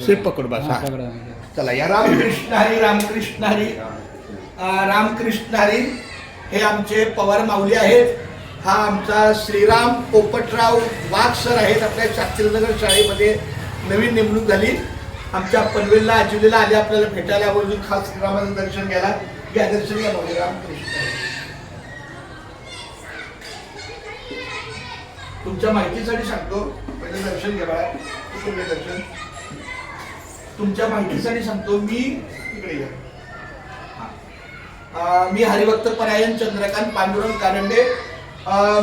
Sweep पकड बस हा. चला या रामकृष्ण हरी रामकृष्ण हरी रामकृष्ण हरी. हे आमचे पवार माऊली आहेत. हा आमचा श्रीराम पोपटराव वाघ सर आहेत. आपल्या शास्त्रीनगर शाळेमध्ये नवीन नेमणूक झाली. आमच्या पनवेलला आजिवलीला आले आपल्याला भेटायला आवर्जून खास श्रीरामाचं दर्शन घ्यायला. घ्या दर्शन घ्या माऊली. रामकृष्ण हरी. तुमच्या माहितीसाठी सांगतो, पहिले दर्शन घ्या बाळा. कुठले दर्शन? तुमच्या माहितीसाठी सांगतो, मी इकडे या. मी हरिभक्त परायण चंद्रकांत पांडुरंग कारंडे.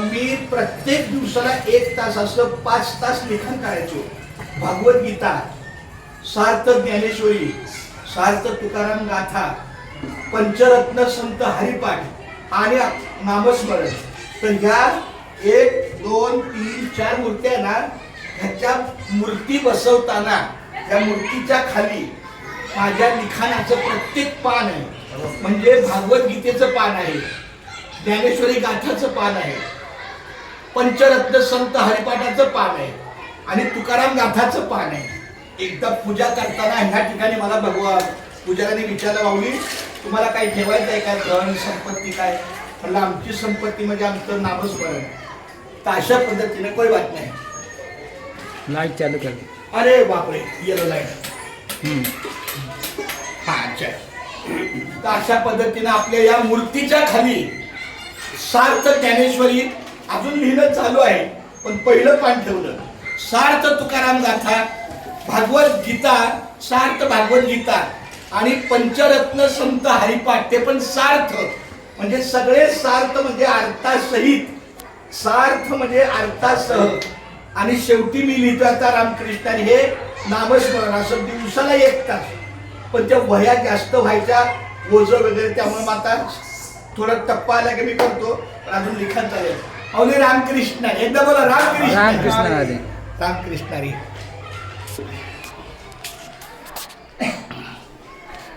मी प्रत्येक दिवसाला 1 तास असं 5 तास लेखन करायचो. भगवद्गीता, सार्थ ज्ञानेश्वरी, सार्थ तुकाराम गाथा, पंचरत्न संत हरिपाठ आणि नामस्मरण. तर ह्या 1 2 3 4 मूर्त्या ना, ह्याच्या मूर्ती बसवताना त्या मूर्तीच्या खाली माझ्या लिखाणाचं प्रत्येक पान आहे. म्हणजे भागवतगीतेचं पान आहे, ज्ञानेश्वरी गाथाचं पान आहे, पंचरत्न संत हरिपाठाचं पान आहे आणि तुकाराम गाथाचं पान आहे. एकदा पूजा करताना ह्या ठिकाणी मला भगवान पुजाऱ्याने विचारलं, माऊली तुम्हाला काही ठेवायचं आहे काय, धन संपत्ती काय? म्हणलं आमची संपत्ती म्हणजे आमचं नामस्मरण. तर अशा पद्धतीने कोई बात नाही. लाईट चालू कर. अरे बापरे, येलो लाईट. हा अच्छा. तर अशा पद्धतीने आपल्या या मूर्तीच्या खाली सार्थ ज्ञानेश्वरी अजून लिहिणं चालू आहे, पण पहिलं पान ठेवलं. सार्थ तुकाराम गाथा, भागवत गीता, सार्थ भागवत गीता आणि पंचरत्न संत हरिपाठ, ते पण सार्थ. म्हणजे सगळे सार्थ म्हणजे अर्थासहित. सार्थ म्हणजे अर्थासह. आणि शेवटी मी लिहितो आता रामकृष्ण हे नामस्मरण. असं दिवसाला 1 तास. पण त्या वह्या जास्त व्हायच्या, ओझं वगैरे, त्यामुळे आता थोडा टप्पा आला की मी करतो, पण अजून लिखाण चालेल. अवले रामकृष्ण. एकदा बोला रामकृष्ण. रामकृष्ण हरी. रामकृष्ण हरी.